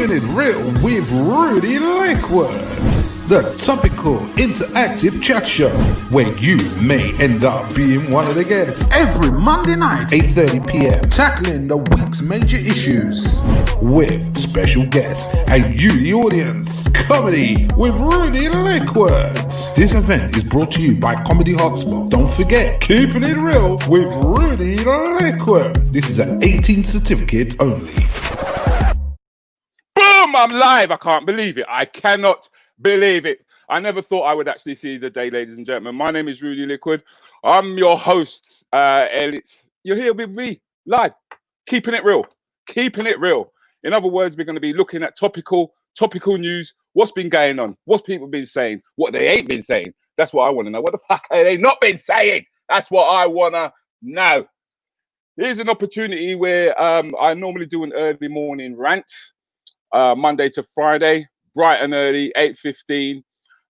Keepin It Real with Rudi Lickwood, the topical interactive chat show where you may end up being one of the guests. Every Monday night, 8:30 p.m, tackling the week's major issues with special guests and you, the audience. Comedy with Rudi Lickwood. This event is brought to you by Comedy Hotspot. Don't forget, Keepin It Real with Rudi Lickwood. This is an 18 certificate only. Boom! I'm live. I can't believe it. I cannot believe it. I never thought I would actually see the day, ladies and gentlemen. My name is Rudi Lickwood. I'm your host, and you're here with me live, keeping it real, keeping it real. In other words, we're going to be looking at topical news. What's been going on? What's people been saying? What they ain't been saying? That's what I want to know. What the fuck have they not been saying? That's what I want to know. Here's an opportunity where I normally do an early morning rant, Monday to Friday, bright and early, 8:15.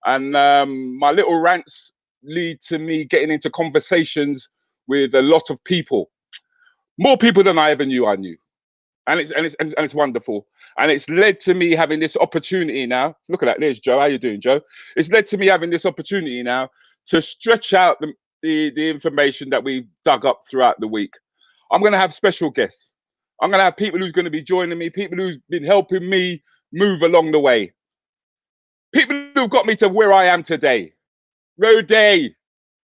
And my little rants lead to me getting into conversations with a lot of people, more people than I ever knew I knew. And it's wonderful. And it's led to me having this opportunity now. Look at that. There's Joe. How you doing, Joe? It's led to me having this opportunity now to stretch out the information that we've dug up throughout the week. I'm going to have special guests. I'm going to have people who's going to be joining me, people who's been helping me move along the way. People who've got me to where I am today. Rudi,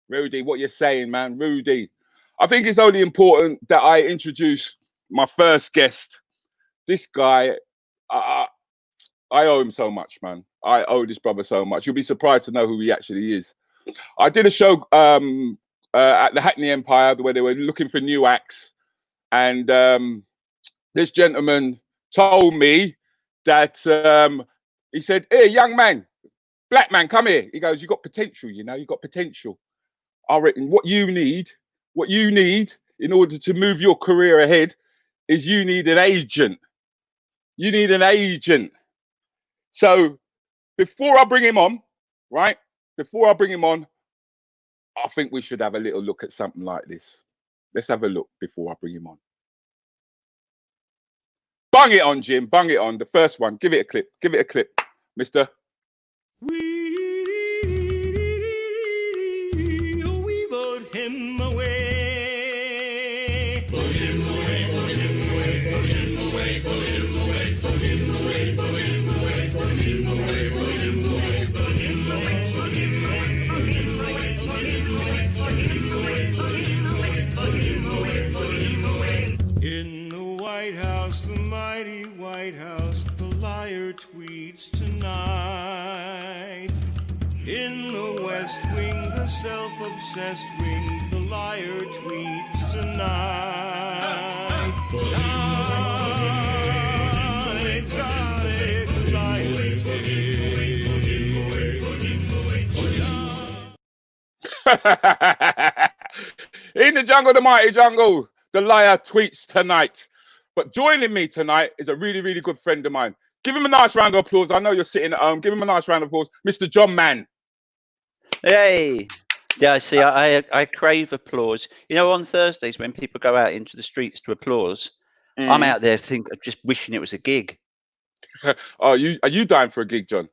what you saying, man? Rudi. I think it's only important that I introduce my first guest. This guy, I owe him so much, man. I owe this brother so much. You'll be surprised to know who he actually is. I did a show at the Hackney Empire where they were looking for new acts. And this gentleman told me that he said, "Hey, young man, black man, come here." He goes, "You got potential, you know, you got potential. I reckon what you need in order to move your career ahead is you need an agent. You need an agent." So before I bring him on, right? Before I bring him on, I think we should have a little look at something like this. Let's have a look before I bring him on. Bung it on, Jim. Bung it on. The first one. Give it a clip. Give it a clip, mister. We vote him away. Vote him away, vote him away, vote him away, vote him away, vote him away, vote him away, vote him away, vote him away, vote him away, vote him away, vote him away, vote him away, vote him away, vote him away, vote him away, vote him away. In the White House, the mighty White House, the liar tweets tonight. In the West Wing, the self-obsessed wing, the liar tweets tonight. In the jungle, the mighty jungle, the liar tweets tonight. But joining me tonight is a really, really good friend of mine. Give him a nice round of applause. I know you're sitting at home. Give him a nice round of applause. Mr. John Mann. Hey. Yeah, see, I crave applause. You know, on Thursdays when people go out into the streets to applause, I'm out there just wishing it was a gig. Are you dying for a gig, John?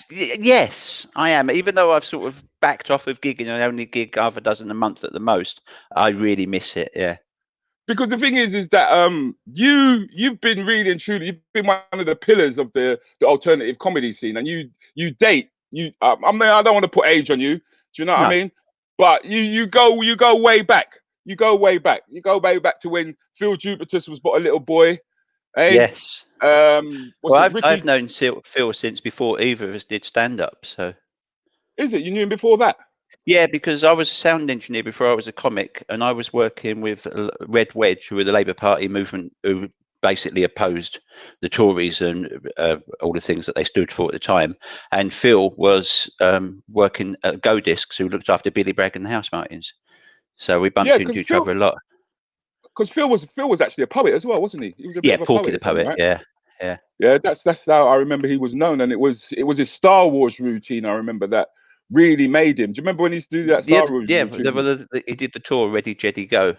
Yes, I am. Even though I've sort of backed off of gigging and only gig half a dozen a month at the most, I really miss it. Yeah. Because the thing is that you've been really and truly, you've been one of the pillars of the alternative comedy scene, and you date. I mean, I don't want to put age on you. Do you know what I mean? But you go way back. You go way back. You go way back to when Phil Jupitus was but a little boy. Eh? Yes. I've known Phil since before either of us did stand up. So. Is it? You knew him before that? Yeah, because I was a sound engineer before I was a comic, and I was working with Red Wedge, who were the Labour Party movement, who basically opposed the Tories and all the things that they stood for at the time. And Phil was working at Go Discs, who looked after Billy Bragg and the House Martins. So we bumped into each other a lot. Because Phil was actually a poet as well, wasn't he? He was a bit of a Porky poet, the poet. Right? Yeah. That's how I remember he was known, and it was his Star Wars routine. I remember that really made him. Do you remember when he used to do that Star Wars routine? He did the tour Ready Jedi Go.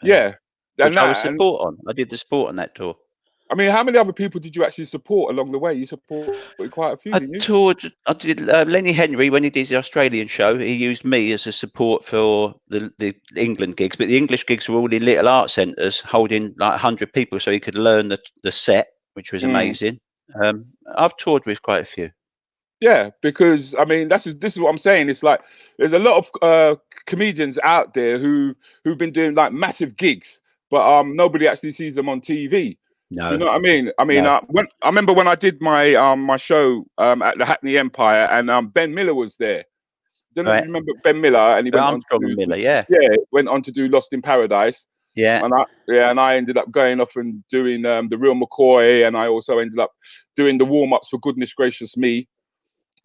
Yeah. Which I was support on. I did the support on that tour. I mean, how many other people did you actually support along the way? You supported quite a few, I didn't you? toured. I did Lenny Henry when he did the Australian show. He used me as a support for the England gigs, but the English gigs were all in little art centres holding like 100 people, so he could learn the set, which was amazing. I've toured with quite a few. Yeah, because I mean, this is what I'm saying. It's like there's a lot of comedians out there who've been doing like massive gigs, but nobody actually sees them on TV. No, Do you know what I mean? I mean, no. when I remember when I did my my show at the Hackney Empire, and Ben Miller was there. Don't know if you remember Ben Miller, and he went on Armstrong to and do, Miller, yeah, went on to do Lost in Paradise. yeah. And I ended up going off and doing the Real McCoy, and I also ended up doing the warm ups for Goodness Gracious Me.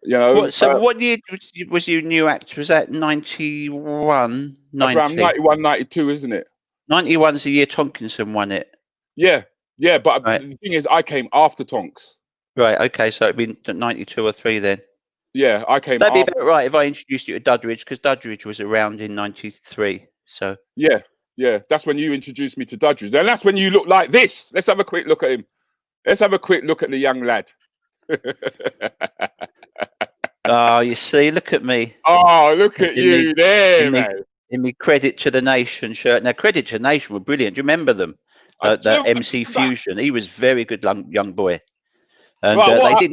You know, So what year was your new act? Was that 91, 90? around 91, 92, isn't it? 91 is the year Tonkinson won it. Yeah, yeah. But Right. the thing is, I came after Tonks. Right, okay, so it'd been 92 or 3 then. Yeah, I came That'd be after. about right if I introduced you to Dudridge, because Dudridge was around in 93. So Yeah, yeah. That's when you introduced me to Dudridge. And that's when you look like this. Let's have a quick look at him. Let's have a quick look at the young lad. oh, you see, look at me. Oh, look at you there, man. In me Credit to the Nation shirt. Now, Credit to the Nation were brilliant. Do you remember them? The MC Fusion. He was very good young boy. And Right,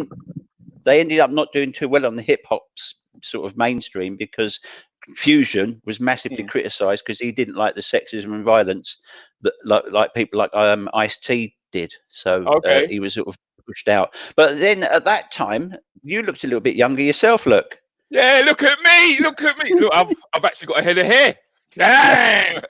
they ended up not doing too well on the hip hop sort of mainstream, because Fusion was massively criticised because he didn't like the sexism and violence that like people like Ice-T did. So he was sort of pushed out. But then at that time, you looked a little bit younger yourself. Look. Yeah, look at me. Look at me. Look, I've actually got a head of hair. Damn.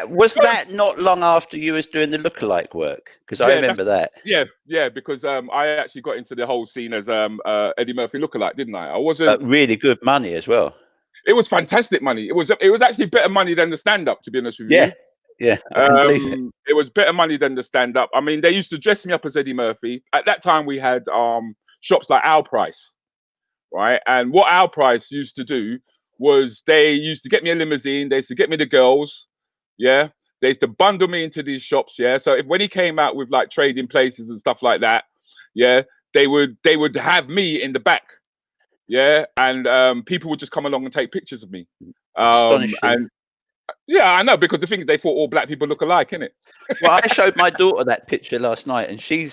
Was that not long after you was doing the lookalike work? Because I remember that. Yeah, because I actually got into the whole scene as Eddie Murphy lookalike, didn't I? I wasn't really good money as well. It was fantastic money. It was actually better money than the stand-up, to be honest with you. Yeah, I can believe it. It was better money than the stand-up. I mean, they used to dress me up as Eddie Murphy. At that time, we had shops like Our Price, right? And what Our Price used to do was they used to get me a limousine. They used to get me the girls. Yeah, they used to bundle me into these shops. Yeah, so when he came out with like Trading Places and stuff like that, yeah, they would have me in the back. Yeah, and people would just come along and take pictures of me. Astonishing. And yeah, I know, because the thing is, they thought all black people look alike, innit? Well, I showed my daughter that picture last night, and she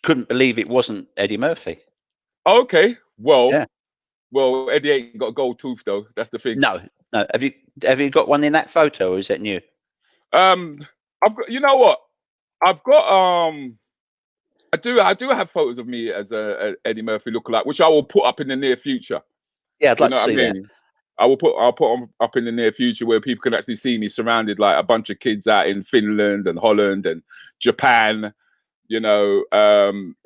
couldn't believe it wasn't Eddie Murphy. Okay, well, well, Eddie ain't got a gold tooth though. That's the thing. No. Have you got one in that photo, or is that new? I've got. You know what? I've got. I do have photos of me as a Eddie Murphy lookalike, which I will put up in the near future. Yeah, I'd like to see that. I'll put them up in the near future where people can actually see me surrounded like a bunch of kids out in Finland and Holland and Japan. You know,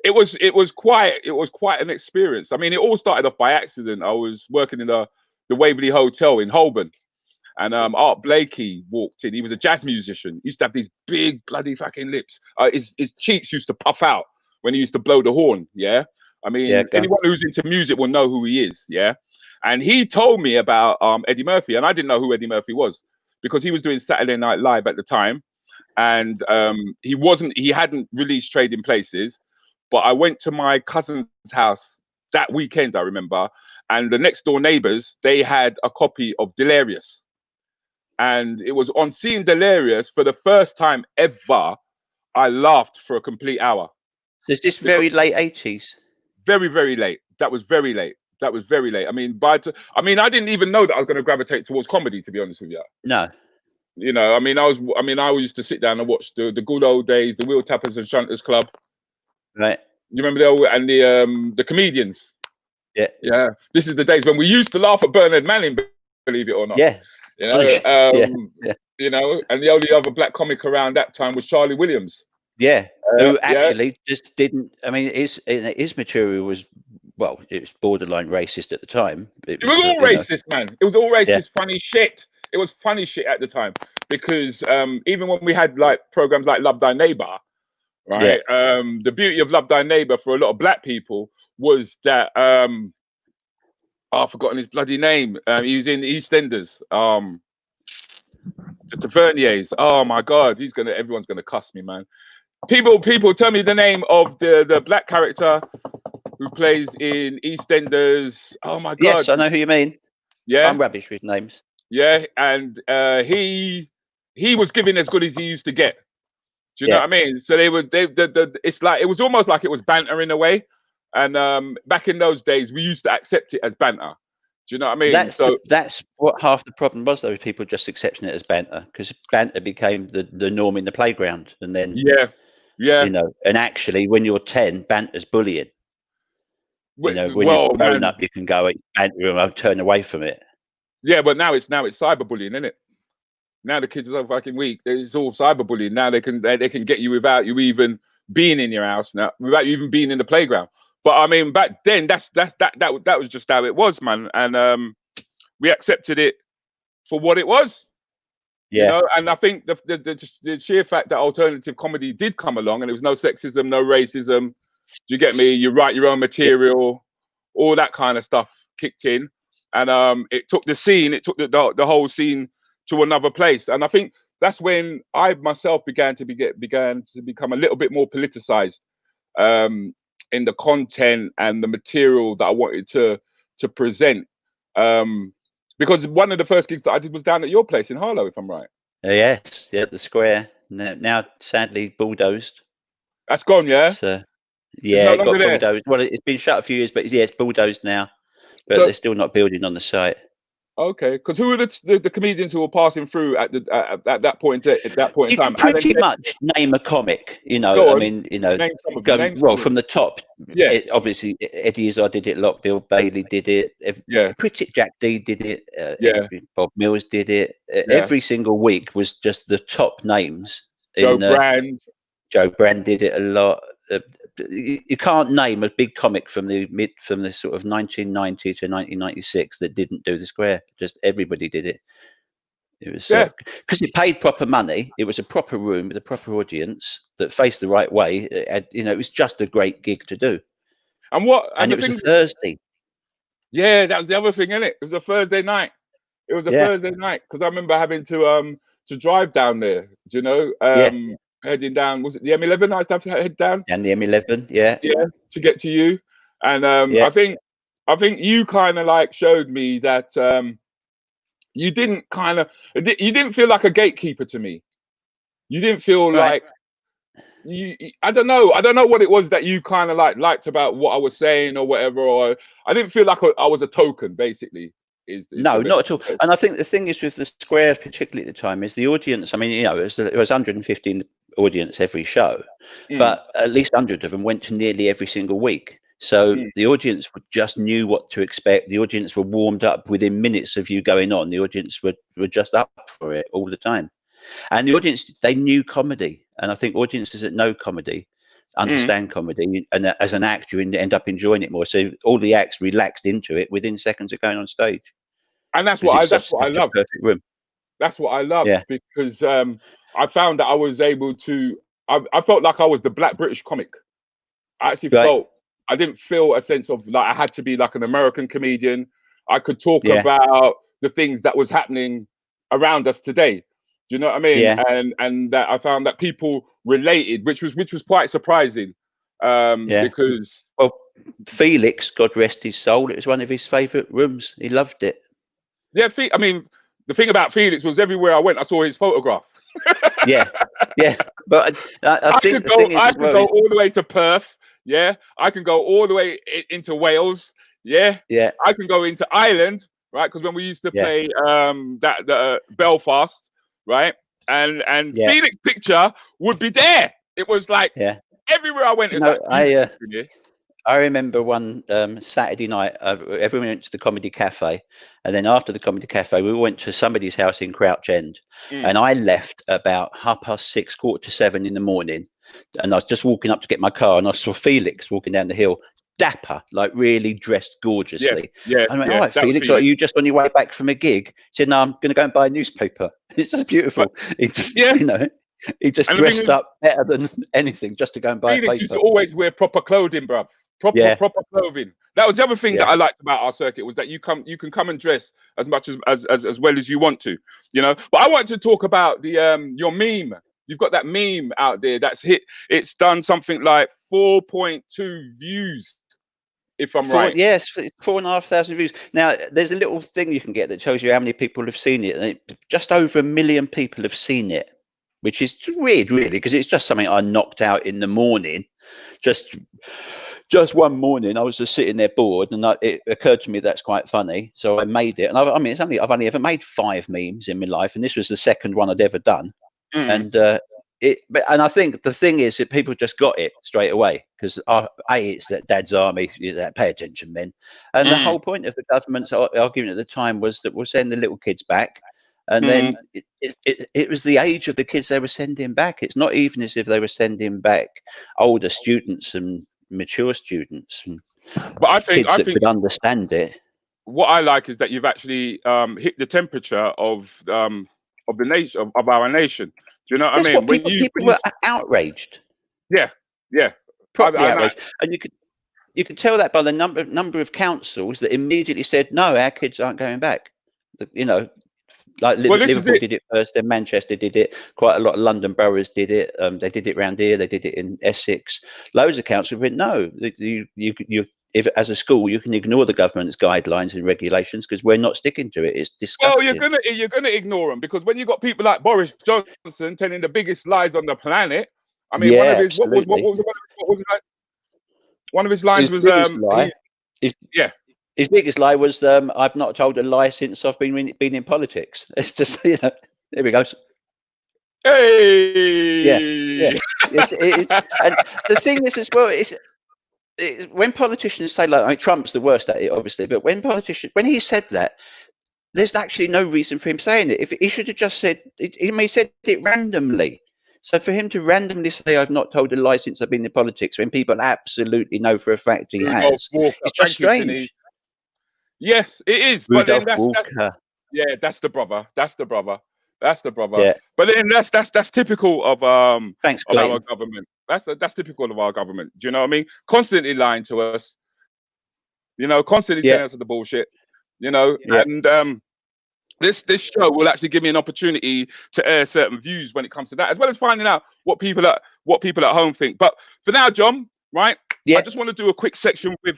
it was quite an experience. I mean, it all started off by accident. I was working in the Waverley Hotel in Holborn, and Art Blakey walked in. He was a jazz musician. He used to have these big bloody fucking lips. His cheeks used to puff out when he used to blow the horn. Yeah, I mean, anyone who's into music will know who he is. Yeah, and he told me about Eddie Murphy, and I didn't know who Eddie Murphy was because he was doing Saturday Night Live at the time, and he hadn't released Trading Places. But I went to my cousin's house that weekend, I remember, and the next door neighbors, they had a copy of Delirious. And it was on seeing Delirious for the first time ever, I laughed for a complete hour. So is this very late 80s? Very, very late. That was very late. I mean, I didn't even know that I was going to gravitate towards comedy, to be honest with you. No. You know, I used to sit down and watch the good old days, the Wheel Tappers and Shunters Club. Right. You remember the comedians? Yeah. Yeah. This is the days when we used to laugh at Bernard Manning, believe it or not. Yeah. You know, you know, and the only other black comic around that time was Charlie Williams. Yeah, who actually just didn't. I mean, his material was, well, it was borderline racist at the time. It was all racist, man. It was all racist, funny shit. It was funny shit at the time because even when we had like programs like Love Thy Neighbor, right? The beauty of Love Thy Neighbor for a lot of black people was that I've forgotten his bloody name. He was in EastEnders. The Taverniers. Oh my God, everyone's gonna cuss me, man. People, tell me the name of the black character who plays in EastEnders. Oh my God. Yes, I know who you mean. Yeah, I'm rubbish with names. yeah, and he was giving as good as he used to get. Do you know Yeah. what I mean? So it's like it was almost like it was banter in a way. And back in those days, we used to accept it as banter. Do you know what I mean? That's what half the problem was, though, people just accepting it as banter, because banter became the norm in the playground. And then, yeah, you know, and actually, when you're 10, banter's bullying. You know, when well, you're grown man, up, you can go banter and turn away from it. yeah, but now it's cyberbullying, isn't it? Now the kids are so fucking weak. It's all cyberbullying. Now they can get you without you even being in your house, now without you even being in the playground. But I mean, back then, that was just how it was, man. And we accepted it for what it was. Yeah. You know, and I think the sheer fact that alternative comedy did come along, and there was no sexism, no racism. Do you get me? You write your own material, all that kind of stuff kicked in, and it took the whole scene to another place. And I think that's when I myself began to become a little bit more politicized in the content and the material that I wanted to present. Because one of the first gigs that I did was down at your place in Harlow, if I'm right. Yes, yeah, the square. Now sadly bulldozed. That's gone, yeah. So It's yeah, no it got longer there. bulldozed. Well, it's been shut a few years, but it's bulldozed now. But So- they're still not building on the site. Okay, because who were the comedians who were passing through at that point in You time? can pretty much name a comic, you know. Go I on. mean, you know, Name some of them, name some well of them. from the top. Yeah. Obviously, Eddie Izzard did it a lot. Bill Bailey did it. Yeah. Pretty Jack D did it. Yeah. Bob Mills did it. Every single week was just the top names. Joe Brand. Joe Brand did it a lot. You can't name a big comic from the sort of 1990 to 1996 that didn't do the square. Just everybody did it. It was because it paid proper money. It was a proper room with a proper audience that faced the right way. You know, it was just a great gig to do. And it was a Thursday. Yeah, that was the other thing, innit? It was a Thursday night. It was a Thursday night because I remember having to drive down there. Do you know? Heading down, was it the M11? I used to have to head down. And the M11, yeah, to get to you. And I think you kind of like showed me that you didn't feel like a gatekeeper to me. You didn't feel like I don't know what it was that you kind of liked about what I was saying or whatever. Or I didn't feel like I was a token, basically. No, not at all. And I think the thing is with the square, particularly at the time, is the audience. I mean, you know, it was 115 audience every show, but at least 100 of them went to nearly every single week. So the audience just knew what to expect. The audience were warmed up within minutes of you going on. The audience were just up for it all the time. And the audience, they knew comedy. And I think audiences that know comedy understand comedy. And as an actor, you end up enjoying it more. So all the acts relaxed into it within seconds of going on stage. And that's what I love. Perfect room. That's what I love because I found that I was able to. I felt like I was the Black British comic. I actually I didn't feel a sense of like I had to be like an American comedian. I could talk about the things that was happening around us today. Do you know what I mean? Yeah. And that I found that people related, which was quite surprising. Because Felix, God rest his soul, it was one of his favourite rooms. He loved it. Yeah, I mean, the thing about Felix was everywhere I went, I saw his photograph. yeah. But I think I can go all the way to Perth. Yeah, I can go all the way into Wales. Yeah, I can go into Ireland, right? Because when we used to play Belfast, right, and Felix picture would be there. It was like everywhere I went. I remember one Saturday night, everyone went to the Comedy Cafe, and then after the Comedy Cafe, we went to somebody's house in Crouch End, and I left about 6:30, 6:45 in the morning, and I was just walking up to get my car, and I saw Felix walking down the hill, dapper, like really dressed gorgeously. I went, all right, Felix, are you just on your way back from a gig? He said, no, I'm going to go and buy a newspaper. It's just beautiful. He just, you know, he just dressed up better than anything just to go and buy a paper. Felix used to always wear proper clothing, bruv. Yeah. proper clothing. That was the other thing Yeah. that I liked about our circuit, was that you can come and dress as much as well as you want to, you know. But I wanted to talk about the your meme. You've got that meme out there that's hit. It's done something like 4.2 views, if I'm right. Yes, 4,500 views. Now, there's a little thing you can get that shows you how many people have seen it. And just over 1 million people have seen it, which is weird, really, because it's just something I knocked out in the morning. Just one morning, I was just sitting there bored, and it occurred to me that's quite funny. So I made it. And I mean, I've only ever made 5 memes in my life, and this was the second one I'd ever done. And and I think the thing is that people just got it straight away, because it's that Dad's Army, that pay attention, men. And the whole point of the government's argument at the time was that we'll send the little kids back. And then it was the age of the kids they were sending back. It's not even as if they were sending back older students and mature students. But I think kids that could understand it. What I like is that you've actually hit the temperature of the nation of our nation. Do you know what I mean? People were outraged. Yeah. Properly outraged. And you could tell that by the number of councils that immediately said, no, our kids aren't going back. You know, like Liverpool did it first, then Manchester did it. Quite a lot of London boroughs did it. They did it around here. They did it in Essex. Loads of councils went, no, if as a school you can ignore the government's guidelines and regulations because we're not sticking to it. It's disgusting. Oh, you're gonna ignore them, because when you got people like Boris Johnson telling the biggest lies on the planet. I mean, one of his what was it like? One of his lines was his biggest lie was I've not told a lie since I've been in politics. It's just, you know, there we go. Hey, yeah. It is. And the thing is as well, when politicians say, like, I mean, Trump's the worst at it, obviously, but when he said that, there's actually no reason for him saying it. If he should have just said, he said it randomly. So for him to randomly say, I've not told a lie since I've been in politics, when people absolutely know for a fact he has, it's just strange. Yes, it is. Rudolph but then Walker. That's the brother. Yeah. But then that's typical of our government. That's typical of our government. Do you know what I mean? Constantly lying to us. You know, constantly telling us the bullshit. You know, and this show will actually give me an opportunity to air certain views when it comes to that, as well as finding out what people at home think. But for now, John, right? I just want to do a quick section with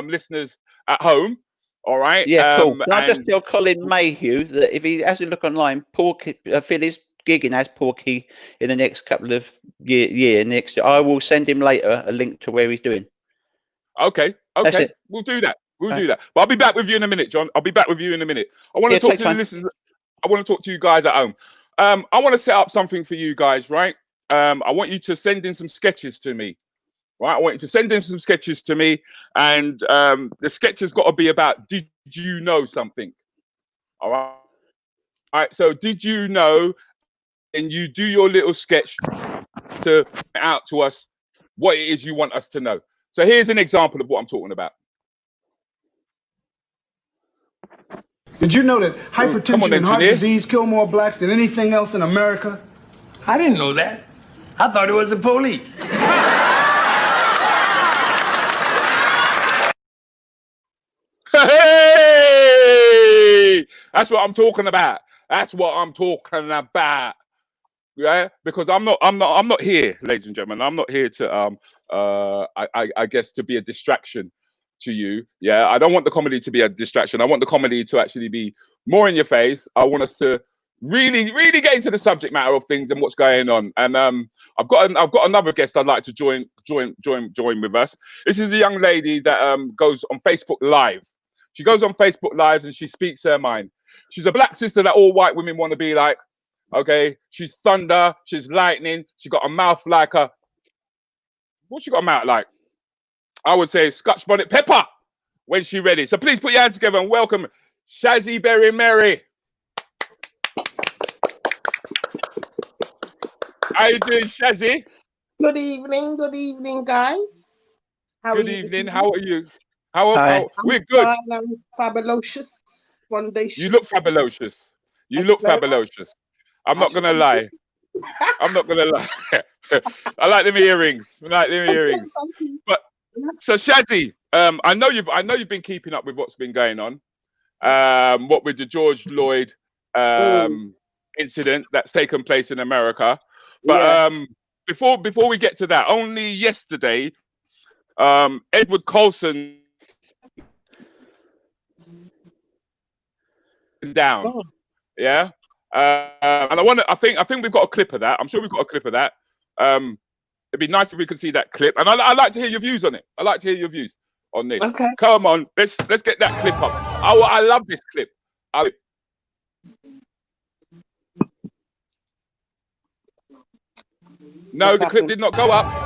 listeners at home. All right. Yeah, cool. Can I just tell Colin Mayhew that if he has a look online, Philly's gigging as Porky in the next couple of next year, I will send him later a link to where he's doing. Okay. We'll do that. Do that. But I'll be back with you in a minute, John. I'll be back with you in a minute. I want to talk to the listeners. I want to talk to you guys at home. I want to set up something for you guys, right? I want you to send in some sketches to me. Right, I want you to send in some sketches to me, and the sketch has got to be about, did you know something? All right. So, did you know? And you do your little sketch to out to us what it is you want us to know. So, here's an example of what I'm talking about. Did you know that hypertension and heart disease kill more blacks than anything else in America? I didn't know that. I thought it was the police. Hey! That's what I'm talking about. Yeah, because I'm not here, ladies and gentlemen. I'm not here to I guess to be a distraction to you. Yeah, I don't want the comedy to be a distraction. I want the comedy to actually be more in your face. I want us to really get into the subject matter of things and what's going on. And I've got another guest I'd like to join with us. This is a young lady that goes on Facebook Live. She goes on Facebook Lives and she speaks her mind. She's a black sister that all white women want to be like. Okay, she's thunder, she's lightning. She got a mouth like a. What's she got a mouth like? I would say Scotch bonnet pepper when she's ready. So please put your hands together and welcome Shazzy Berry Mary. How you doing, Shazzy? Good evening, guys. Good evening. How are you? How we're good. I'm fabulous. One day. You look fabulous. I'm not gonna lie. I like them earrings. But So Shazzy, I know you've been keeping up with what's been going on. What with the George Floyd incident that's taken place in America. But before we get to that, only yesterday, Edward Colson down. Oh, Yeah. And I think we've got a clip of that. I'm sure we've got a clip of that. It'd be nice if we could see that clip. And I'd like to hear your views on it. I'd like to hear your views on this. okay. Come on, let's get that clip up. I love this clip. No, What's the clip happened? did not go up.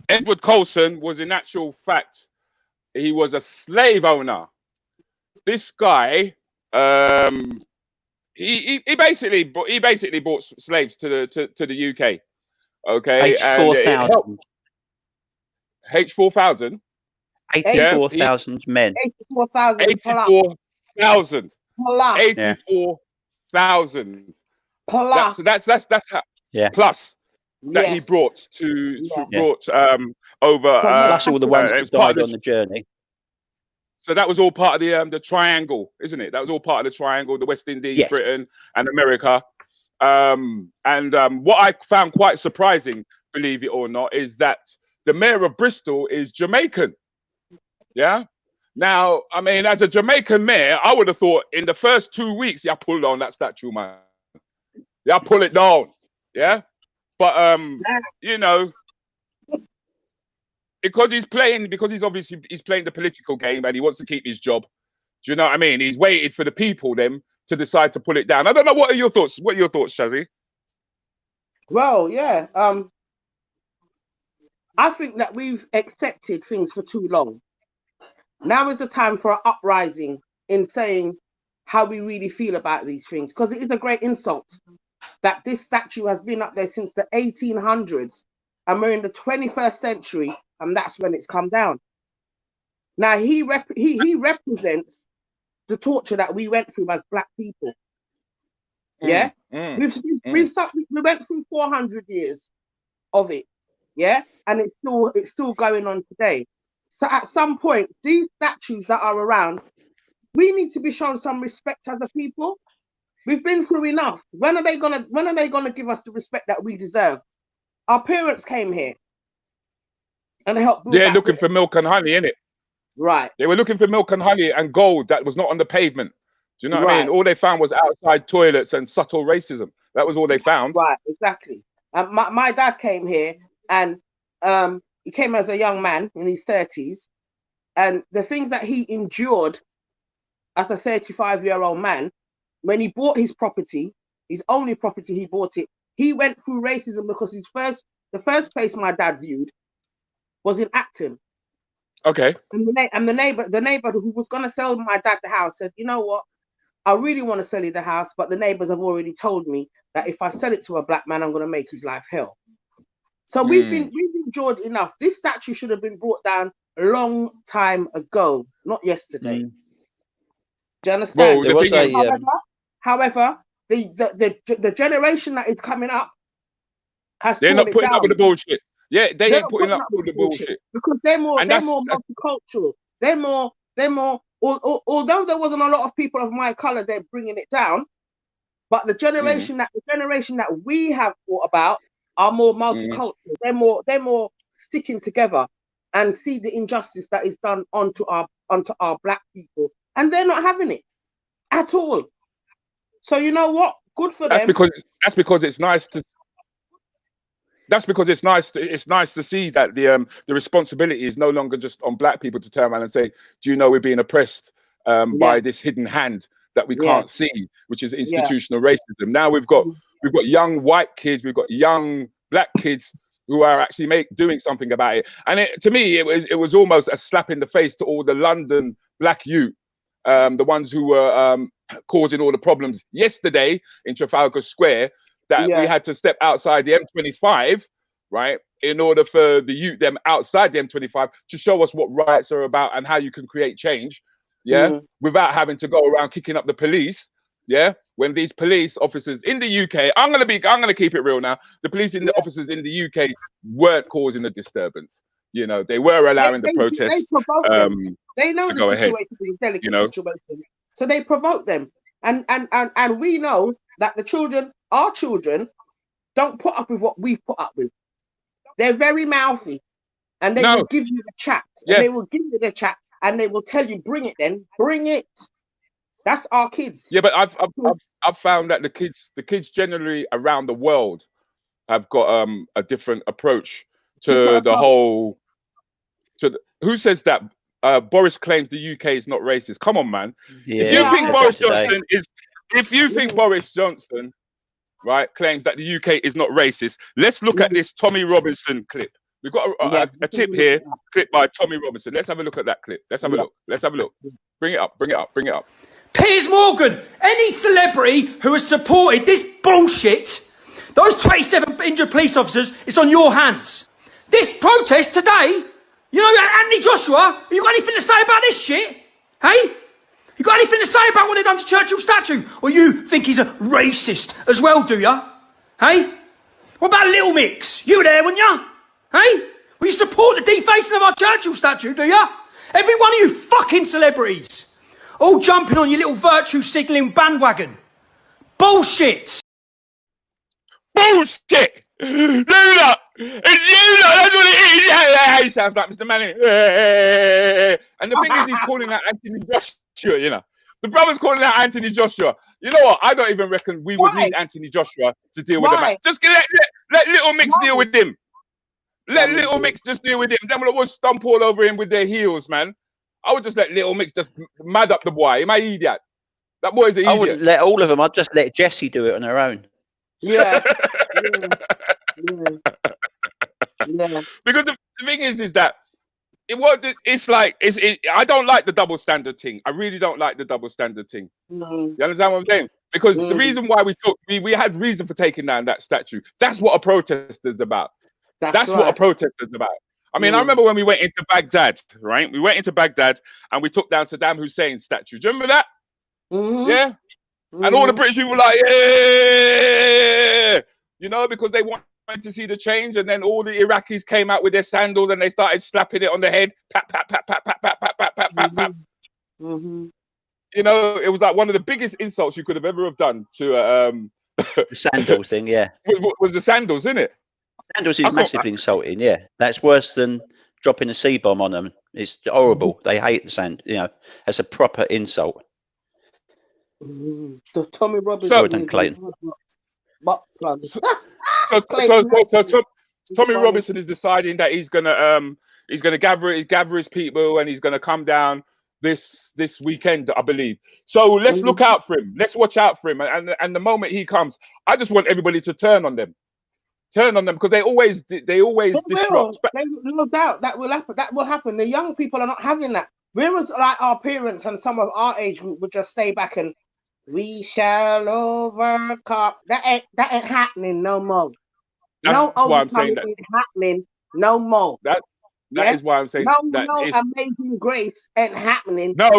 Edward Colson was, in actual fact, he was a slave owner. This guy, he basically bought slaves to the UK. Okay, 84,000. H4000. 84,000 men. 84,000 84,000. plus. 84,000. Plus. That's how. Yeah. Plus that he Yes. brought over. Plus all the ones that died on the journey. So that was all part of the triangle, isn't it? That was all part of the triangle: the West Indies, Yes. Britain, and America. What I found quite surprising, believe it or not, is that the mayor of Bristol is Jamaican. Yeah. Now, I mean, as a Jamaican mayor, I would have thought in the first 2 weeks, yeah, pull down that statue, man. Yeah, pull it down. Yeah. But you know, because he's playing the political game and he wants to keep his job. Do you know what I mean? He's waited for the people then to decide to pull it down. I don't know. What are your thoughts? What are your thoughts, Shazzy? Well, yeah. I think that we've accepted things for too long. Now is the time for an uprising in saying how we really feel about these things, because it is a great insult that this statue has been up there since the 1800s and we're in the 21st century and that's when it's come down. Now he represents the torture that we went through as black people. Yeah, we went through 400 years of it. Yeah, and it's still going on today. So at some point, these statues that are around, we need to be shown some respect as a people. We've been through enough. When are they gonna give us the respect that we deserve? Our parents came here and helped build. They're looking for milk and honey, innit? Right. They were looking for milk and honey and gold that was not on the pavement. Do you know what I mean? All they found was outside toilets and subtle racism. That was all they found. Right, exactly. My dad came here and he came as a young man in his 30s, and the things that he endured as a 35-year-old man, when he bought his property, his only property, he bought it. He went through racism because the first place my dad viewed was in Acton. Okay. And the neighbor who was going to sell my dad the house said, you know what? I really want to sell you the house, but the neighbors have already told me that if I sell it to a black man, I'm going to make his life hell. So we've endured enough. This statue should have been brought down a long time ago, not yesterday. Do you understand? Well, however, the generation that is coming up they're not putting up with the bullshit. Yeah, they ain't putting up with the bullshit because they're more multicultural. They're more. Although there wasn't a lot of people of my color, they're bringing it down. But the generation that we have thought about are more multicultural. They're more sticking together. and see the injustice that is done onto our black people, and they're not having it at all. So you know what? Good for them. That's because it's nice to. That's because it's nice to see that the responsibility is no longer just on black people to turn around and say, do you know we're being oppressed by this hidden hand that we can't see, which is institutional racism. Now we've got young white kids, we've got young black kids who are actually doing something about it. And to me, it was almost a slap in the face to all the London black youth, the ones who were causing all the problems yesterday in Trafalgar Square, that we had to step outside the M25, right, in order for the youth them outside the M25 to show us what riots are about and how you can create change, without having to go around kicking up the police, when these police officers in the UK, I'm gonna keep it real now. The police in the officers in the UK weren't causing the disturbance. You know, they were allowing the protests. They know the situation is a delicate situation, so they provoke them, and we know that the children, our children, don't put up with what we've put up with. They're very mouthy, and they will give you the chat, and they will give you the chat, and they will tell you, "Bring it, then bring it." That's our kids. Yeah, but I've found that the kids generally around the world have got a different approach to the whole. Who says that? Boris claims the UK is not racist. Come on, man. Yeah, if you think Boris Johnson, right, claims that the UK is not racist, let's look at this Tommy Robinson clip. We've got a tip here, clip by Tommy Robinson. Let's have a look at that clip. Let's have a look. Bring it up. Piers Morgan, any celebrity who has supported this bullshit, those 27 injured police officers, it's on your hands. This protest today, you know, Anthony Joshua, you got anything to say about this shit? Hey? You got anything to say about what they've done to Churchill's statue? Or you think he's a racist as well, do ya? Hey? What about Little Mix? You were there, weren't ya? Hey? Will you support the defacing of our Churchill statue, do ya? Every one of you fucking celebrities. All jumping on your little virtue signalling bandwagon. Bullshit! Bullshit! Do that! It's you lot, that's what it is! Yeah, he sounds like Mr. Manning. And the thing is, he's calling out Anthony Joshua, you know. The brother's calling out Anthony Joshua. You know what? I don't even reckon we would need Anthony Joshua to deal with the man. Just let Little Mix deal with him. Let Little Mix just deal with him. Then we'll stomp all over him with their heels, man. I would just let Little Mix just mad up the boy. Am I idiot? That boy's an idiot. I wouldn't let all of them. I'd just let Jessie do it on her own. Yeah. Because the thing is that I don't like the double standard thing. I really don't like the double standard thing. You understand what I'm saying? Because the reason why we had reason for taking down that statue. That's what a protest is about. That's what a protest is about. I mean, I remember when we went into Baghdad, right? We went into Baghdad and we took down Saddam Hussein's statue. Do you remember that? Yeah? And all the British people were like, yeah! You know, because they wanted to see the change, and then all the Iraqis came out with their sandals and they started slapping it on the head. Pat, pat, pat, pat, pat, pat, pat, pat, pat, pat, pat. You know, it was like one of the biggest insults you could have ever done to the sandal thing, yeah. Was the sandals, isn't it? Sandals is massively insulting, yeah. That's worse than dropping a C-bomb on them. It's horrible. They hate the sand, you know. That's a proper insult. So Tommy Robinson. So Tommy Robinson is deciding that he's gonna gather his people and he's gonna come down this weekend, I believe. So let's look out for him. Let's watch out for him. And the moment he comes, I just want everybody to turn on them because they always disrupt. No doubt that will happen. That will happen. The young people are not having that. Whereas like our parents and some of our age group would just stay back and we shall overcome. That ain't happening no more. That's why I'm saying that ain't happening no more. That is why I'm saying that Amazing Grace ain't happening. No,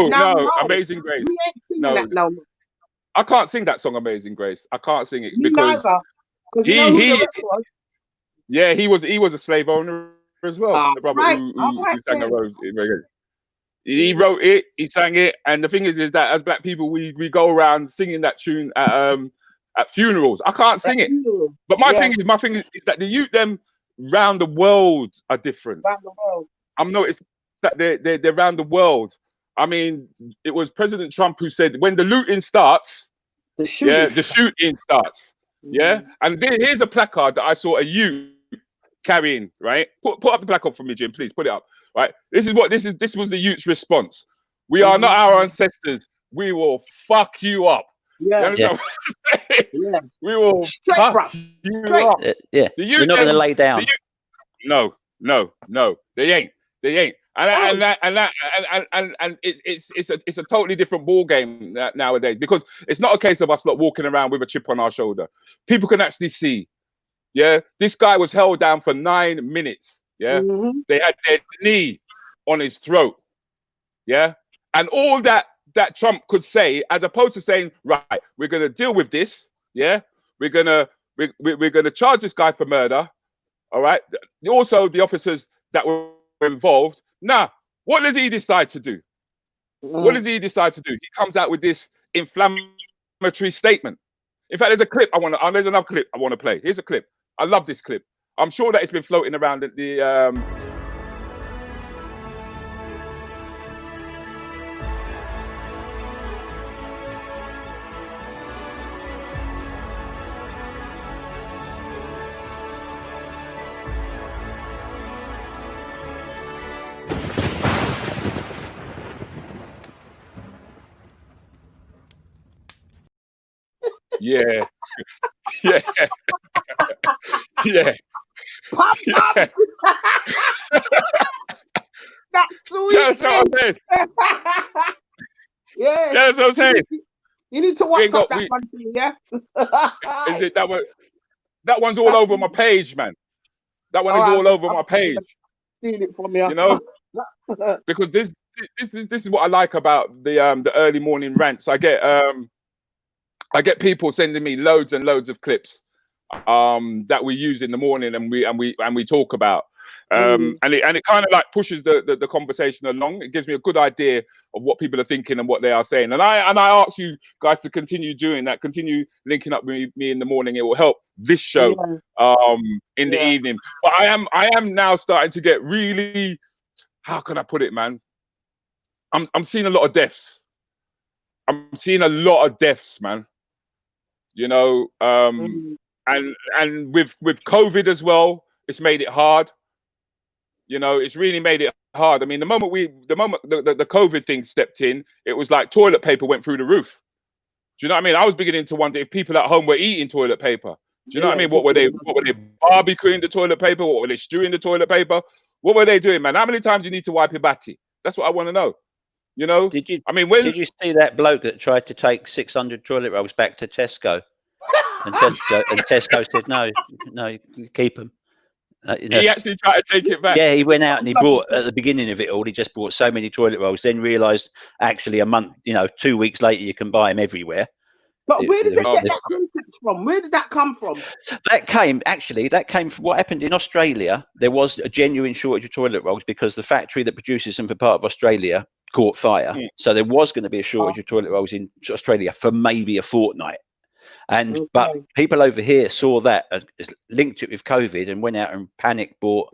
Amazing Grace. No, more. I can't sing that song, Amazing Grace. I can't sing it because he was a slave owner as well. The brother who sang the Rose. He wrote it, he sang it, and the thing is that as black people, we go around singing that tune at funerals. I can't sing it, but my thing is that the youth them round the world are different. I'm noticed that they're around the world. I mean, it was President Trump who said when the looting starts, The shooting. the shooting starts. Yeah, and here's a placard that I saw a youth carrying. Right, put up the placard for me, Jim. Please put it up. Right, this was the youth's response. We are not our ancestors. We will fuck you up. Yeah. Yeah. We will fuck you up. Yeah. We're not going to lay down. No, they ain't. And it's a totally different ball game nowadays, because it's not a case of us not walking around with a chip on our shoulder. People can actually see. Yeah, this guy was held down for 9 minutes. Yeah, they had their knee on his throat. Yeah, and all that Trump could say, as opposed to saying, right, we're gonna deal with this. Yeah, we're gonna charge this guy for murder. All right. Also, the officers that were involved. Now, what does he decide to do? What does he decide to do? He comes out with this inflammatory statement. In fact, there's a clip there's another clip I want to play. Here's a clip. I love this clip. I'm sure that it's been floating around at the yeah. Yeah. Yeah. Pop, pop. Yeah. That's what I'm saying. Yeah. That's what I'm saying. You need to WhatsApp that one to me, yeah? Is it that one's all over my page, man. That one is all over my page. Seen it from you. You know? Because this is what I like about the early morning rants. I get people sending me loads and loads of clips that we use in the morning and we talk about. And it kind of like pushes the conversation along. It gives me a good idea of what people are thinking and what they are saying. And I ask you guys to continue doing that, continue linking up with me in the morning. It will help this show in the evening. But I am now starting to get really, how can I put it, man? I'm seeing a lot of deaths. I'm seeing a lot of deaths, man. You know, and with COVID as well, it's made it hard. You know, it's really made it hard. I mean, the moment the COVID thing stepped in, it was like toilet paper went through the roof. Do you know what I mean? I was beginning to wonder if people at home were eating toilet paper. Do you know what I mean? What were they barbecuing the toilet paper? What were they stewing the toilet paper? What were they doing, man? How many times do you need to wipe your batty? That's what I want to know. You know? Did you see that bloke that tried to take 600 toilet rolls back to Tesco? And Tesco said, no, you keep them. You know, he actually tried to take it back. Yeah, he went out and he bought, at the beginning of it all, he just bought so many toilet rolls, then realised actually a month, 2 weeks later, you can buy them everywhere. But where did they get that concept from? Where did that come from? That came from what happened in Australia. There was a genuine shortage of toilet rolls because the factory that produces them for part of Australia caught fire. So there was going to be a shortage of toilet rolls in Australia for maybe a fortnight. But people over here saw that, linked it with COVID, and went out and panic bought.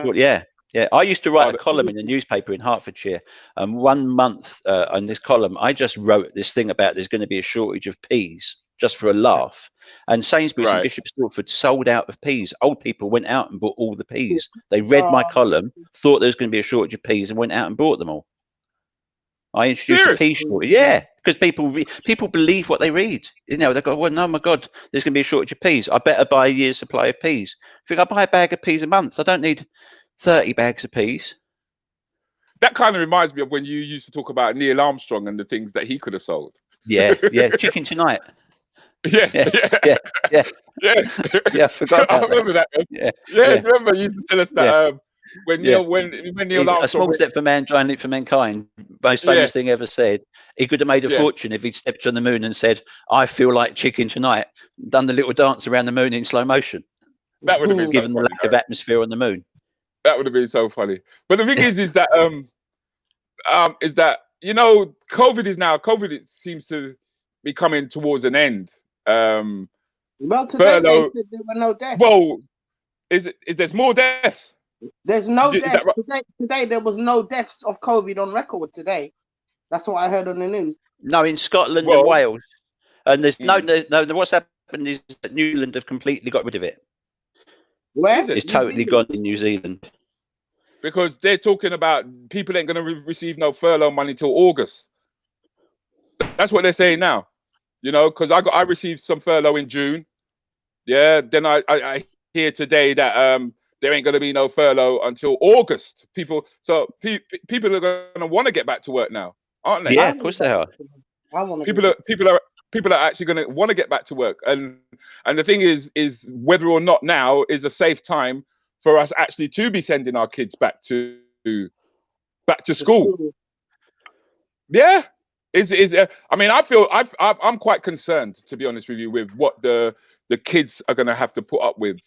Yeah. I used to write a column in a newspaper in Hertfordshire, and 1 month on this column, I just wrote this thing about there's going to be a shortage of peas, just for a laugh. And Sainsbury's and Bishop Stortford sold out of peas. Old people went out and bought all the peas. They read my column, thought there was going to be a shortage of peas, and went out and bought them all. I introduced a pea shortage. Yeah, because people believe what they read. They go, well, no, my God, there's going to be a shortage of peas. I better buy a year's supply of peas. I think I buy a bag of peas a month. I don't need 30 bags of peas. That kind of reminds me of when you used to talk about Neil Armstrong and the things that he could have sold. Yeah. Chicken tonight. Yeah. I forgot about I remember that. Remember you used to tell us that when Neil Armstrong, a small step for man, giant leap for mankind, most famous thing ever said. He could have made a fortune if he'd stepped on the moon and said, I feel like chicken tonight, done the little dance around the moon in slow motion. That would have been given the lack of atmosphere on the moon. That would have been so funny. But the thing is that COVID it seems to be coming towards an end. Well, today there were no deaths. Well, is there's more deaths? There's no Is that deaths right? today. There was no deaths of COVID on record today. That's what I heard on the news. No, in Scotland and Well, Wales, and there's mm, no. What's happened is that New Zealand have completely got rid of it. Where? is it? It's totally gone in New Zealand. Because they're talking about people ain't going to receive no furlough money till August. That's what they're saying now. You know, because I received some furlough in June. Yeah, then I hear today that there ain't going to be no furlough until August. People are going to want to get back to work now, aren't they? Yeah, of course they are. I want to. People are actually going to want to get back to work, and the thing is whether or not now is a safe time for us actually to be sending our kids back to school. Yeah, I mean, I'm quite concerned, to be honest with you, with what the kids are going to have to put up with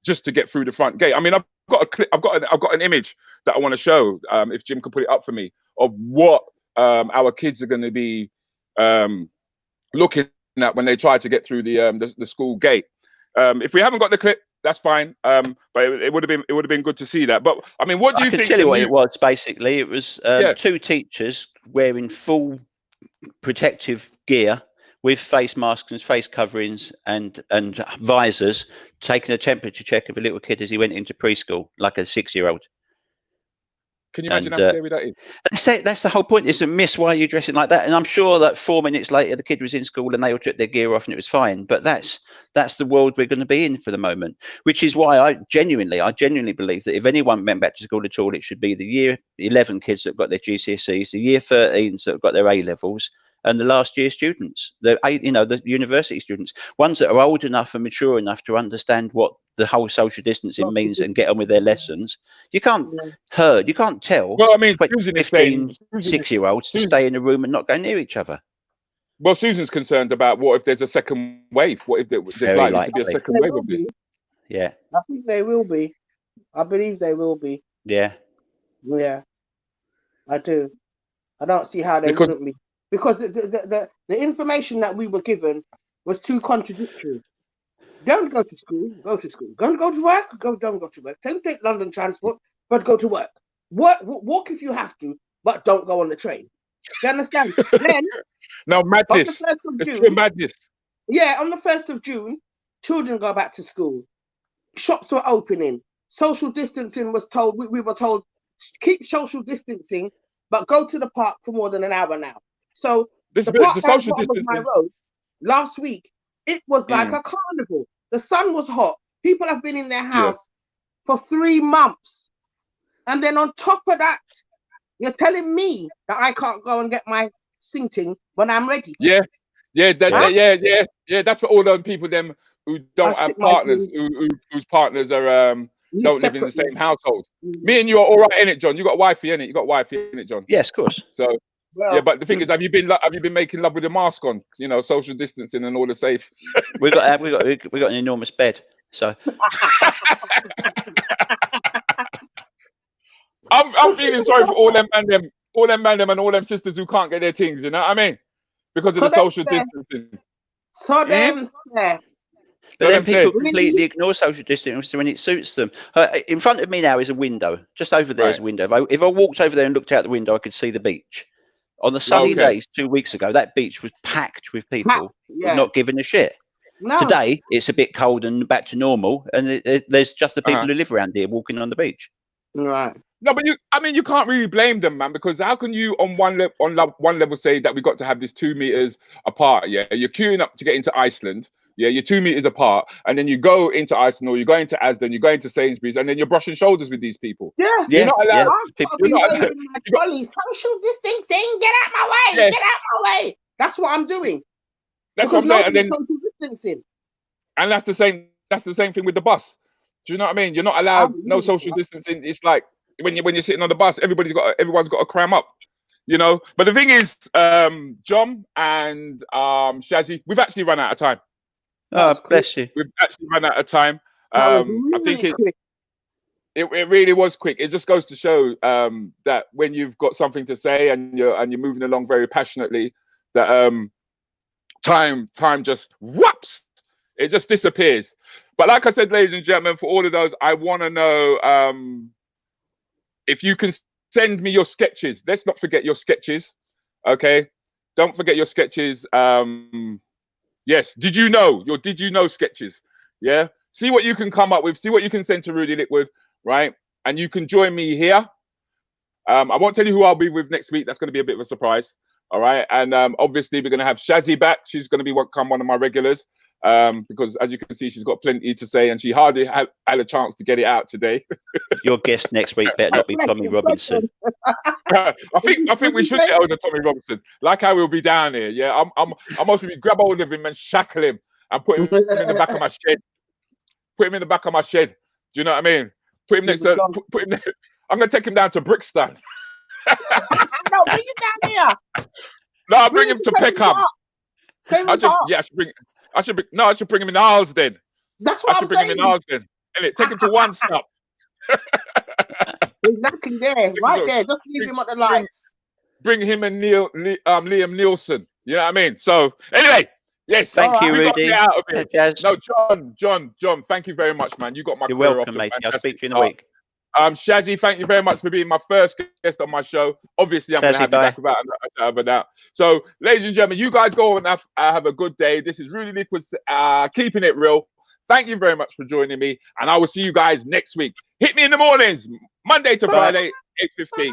just to get through the front gate. I mean, I've got a clip, I've got an image that I want to show, if Jim could put it up for me, of what our kids are going to be looking at when they try to get through the school gate. If we haven't got the clip, that's fine. But it would have been good to see that. But I mean, what do you think? I can tell you what it was. Basically, it was two teachers wearing full protective gear with face masks and face coverings and visors, taking a temperature check of a little kid as he went into preschool, like a 6-year-old. Can you imagine how scary that is? That's the whole point. It's a miss. Why are you dressing like that? And I'm sure that 4 minutes later, the kid was in school and they all took their gear off and it was fine. But that's the world we're going to be in for the moment, which is why I genuinely believe that if anyone went back to school at all, it should be the year 11 kids that have got their GCSEs, the year 13s that have got their A levels, and the last year students, the university students, ones that are old enough and mature enough to understand what the whole social distancing means and get on with their lessons. You can't tell. Well, I mean, 15, 6-year-olds to stay in a room and not go near each other. Well, Susan's concerned about what if there's a second wave? What if there's likely to be a second wave of this? Yeah. I think they will be. I believe they will be. Yeah. Yeah. I do. I don't see how they wouldn't be. Because the information that we were given was too contradictory. Don't go to school, go to school. Don't go to work, don't go to work. Don't take London transport, but go to work. Walk if you have to, but don't go on the train. Do you understand? Then, no, madness. It's pure madness. Yeah, on the 1st of June, children go back to school. Shops were opening. Social distancing was told, we were told, keep social distancing, but go to the park for more than an hour now. So the social distancing. My road, last week, it was like a carnival. The sun was hot. People have been in their house for 3 months. And then on top of that, you're telling me that I can't go and get my sinting when I'm ready. Yeah. That's for all those people who don't have partners, whose partners are don't live in the same household. Me and you are all right in it, John. You got wifey in it. You got wifey in it, John. Yes, of course. So but the thing is, have you been making love with a mask on? You know, social distancing and all the safe. we got an enormous bed. So I'm feeling sorry for all them and all them sisters who can't get their things. You know what I mean? Because of the social distancing. So them there. But then people completely ignore social distancing when it suits them. In front of me now is a window. Just over there is a window. If I walked over there and looked out the window, I could see the beach. On the sunny days 2 weeks ago, that beach was packed with people not giving a shit. No. Today, it's a bit cold and back to normal, and there's just the people who live around here walking on the beach. Right. No, but you can't really blame them, man, because how can you on one level say that we got to have this 2 meters apart? Yeah, you're queuing up to get into Iceland. Yeah, you're 2 meters apart, and then you go into Iceland, or you go into Asda, you go into Sainsbury's, and then you're brushing shoulders with these people. Yeah, you're not allowed. Social distancing. Get out my way. Get out my way. That's what I'm doing. That's what I'm saying. And then social distancing. And that's the same. That's the same thing with the bus. Do you know what I mean? You're not allowed no social distancing. It's like when you're sitting on the bus, everyone's got to cram up. You know. But the thing is, John and Shazzy, we've actually run out of time. Oh, bless you. We've actually run out of time. I think it really was quick. It just goes to show that when you've got something to say and you're moving along very passionately, that time just whoops, it just disappears. But like I said, ladies and gentlemen, for all of those, I want to know if you can send me your sketches. Let's not forget your sketches. Okay. Don't forget your sketches. Yes. Did you know sketches? Yeah. See what you can come up with. See what you can send to Rudi Lickwood. Right. And you can join me here. I won't tell you who I'll be with next week. That's going to be a bit of a surprise. All right. And obviously, we're going to have Shazzy back. She's going to be one of my regulars because, as you can see, she's got plenty to say and she hardly had a chance to get it out today. Your guest next week better not be Tommy Robinson. I think we should get hold of Tommy Robinson, like how we'll be down here. Yeah, I'm also grab hold of him and shackle him and put him in the back of my shed. Put him in the back of my shed. Do you know what I mean? Put him next to. Put him there. I'm gonna take him down to Brixton. No, bring him down here. No, I'll bring him to Peckham. I should bring him in Arlesden. That's what I'm saying. I should bring him in Arlesden. Take him to one stop. Exactly there, right there. Just leave him at the lights. Bring him and Liam Nielsen. You know what I mean? So anyway, yes. Thank you, Rudi. No, John. Thank you very much, man. You got my. You're welcome, mate. I'll speak to you in a week. Shazzy, thank you very much for being my first guest on my show. Obviously, I'm going to have you back about that. So, ladies and gentlemen, you guys go and have a good day. This is Rudi Lickwood, Keeping It Real. Thank you very much for joining me, and I will see you guys next week. Hit me in the mornings, Monday to Friday, 8:15.